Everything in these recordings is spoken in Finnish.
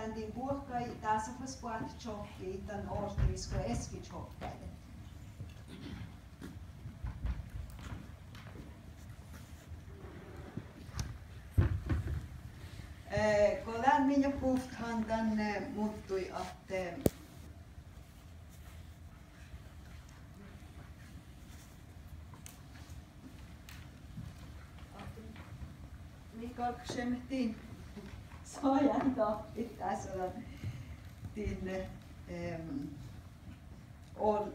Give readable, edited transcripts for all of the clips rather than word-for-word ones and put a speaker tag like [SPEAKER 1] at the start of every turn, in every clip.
[SPEAKER 1] tämän din kuokka i tässä för sportchokki utan årstisko eskichokkaiden. Kun lämmin ja puhthan tänne muuttui, että Mikael skämtin sojan tappit tässä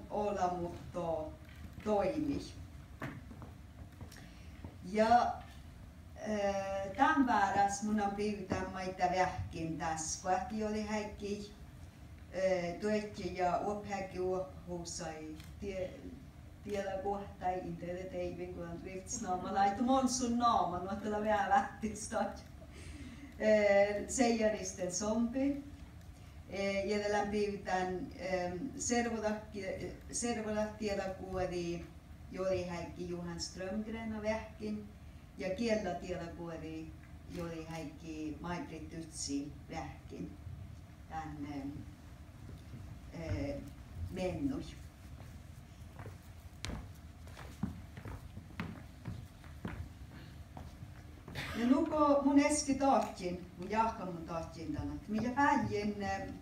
[SPEAKER 1] olla mutta toimi. Ja tämän väärässä mun on pyytää maita vähkin tässä. Kohti oli häikki tuetti ja uophäkki uohusai tiellä kohta interneteivin kun on driftsnaama. Laitu monsun naama, no tällä vähän lähtistat. Seijäristen zombi. Ja tällä pyytän servolahtiellä kuori joli häikki Johan Strömgren vähkin. Ja kielatiellä kuori joli häikki Maj-Britt Tytsi vähkin. Tänne mennui. Ja nu kun mun eski tahtsin, mun jahka mun tahtsin tänne, mitä päijän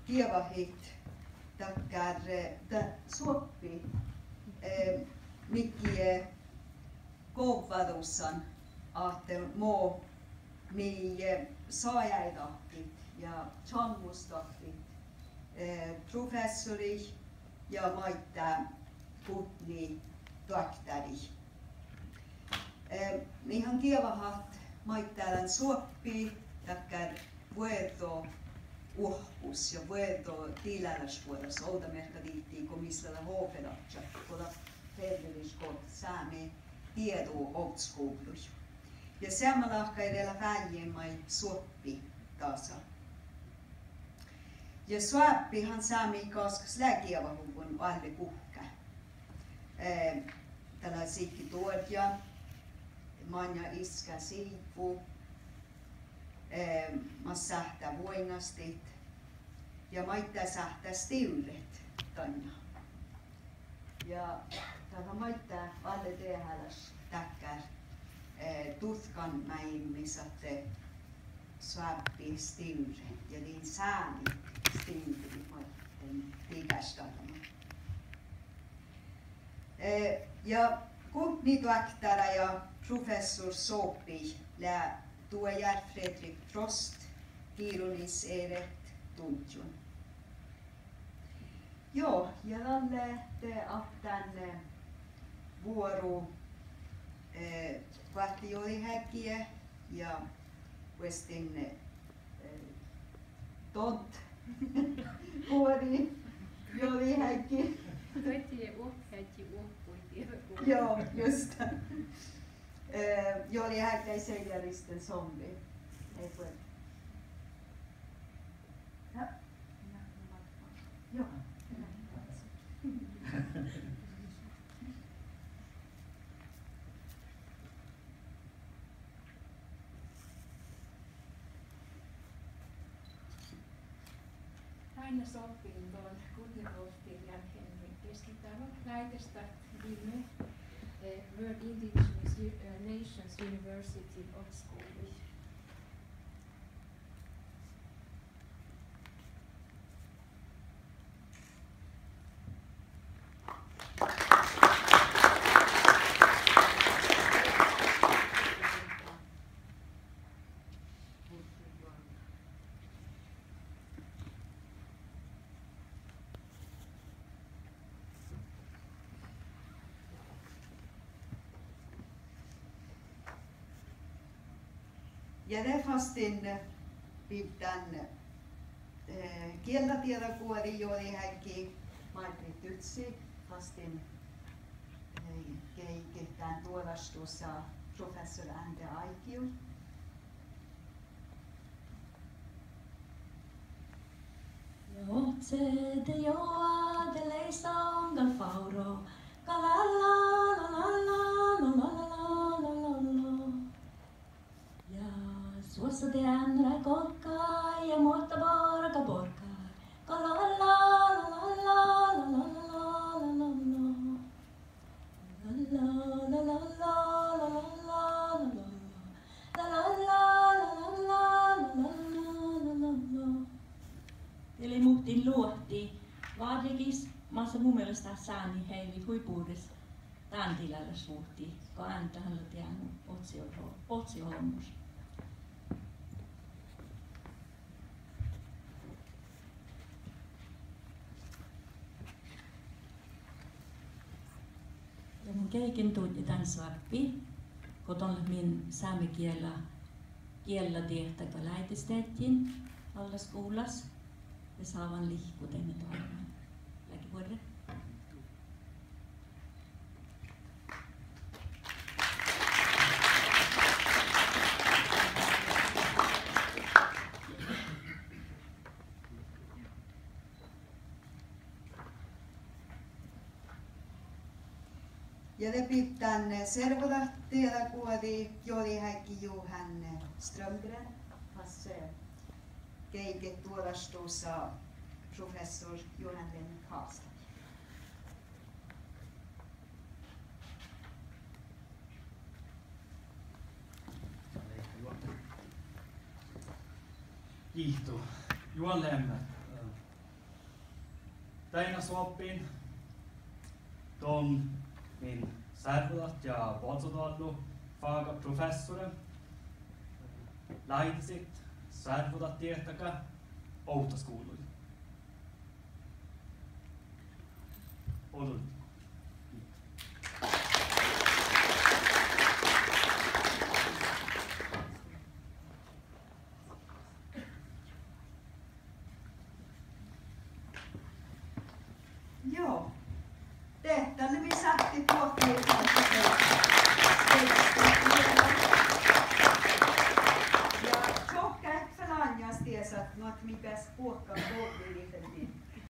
[SPEAKER 1] kievahit takkar suoppi mikki kovadussan ahte mo mi saajaitakit ja chammustakit professori ja maita putni doktari. Ihan kievahat maittäällän suoppi takkar vuoto uhkus ja vuoto tiläläsvuodas oudamerkka liittiin komislella hopedatja koda terveyskot sääme tiedu otskuului. Ja sammalahka edellä väljemmai suoppi tasa. Ja suoppihan saami kaskas läkievahuvun alle puhkä. Tällä sikki tuodja. Manja iskä siipu, mä sähtää voingastit ja maittaa sähtää stiulet tanja. Ja tätä maittaa alle tehäläs täkkär tutkan mäimmisatte swappi stiulet ja niin sääni stiulet maitten tikästalma. Ja kumpnituaktara ja professor Sopi lä tuojar Fredrik Frost kiirunis eret tuntjun. Joo, ja tälle tänne vuoro vahti oli häkiä ja vestin tot vuori oli häki. Joo, just. Jag är här i sejaristen zombie. Ja. Ja.
[SPEAKER 2] Aina sopii tuon Kutnikov-kirjan Henrik Keskitalo lähtestä viime World Indigenous Nations University of School.
[SPEAKER 1] Ja det fastin pidän kieltätietokuori joli häkki Maj-Britt Tytsi fastin kehitetään tuollastussa professor Ante Aikiu.
[SPEAKER 3] Jotsede joa de leisong del fauro, kalala la la la la la la la. Ja suossa te andra kokka ja muotta Din luohti vaadekis massa mun mielestä saani heili huipuudes tantilalla suhti, kun ääntä hän on tiennyt otsiohommus. Ja mun keikin tuutti tän sarppi, kun on min saamikielä tehtävä lähetystettiin alla skolas. Ja saavan lihkuten toinen. Läkivuodelle.
[SPEAKER 1] Ja det pitän servodatteella kuoli Joli Häikki Johan Strömgren. Hans keiket tuodastuussa professor Johan Lennart Haastad.
[SPEAKER 4] Kiihtuu. Johan Lennart. Täinä suoppiin ton min servodat ja valsodallu faga professoren. Laitsit servodat tietäkä autoskouluun. Odun.
[SPEAKER 1] Joo. Tehtävä vi satt i påklivet. Ja tjohka ett förlanjas det så att något mi bäst påkar påklivet.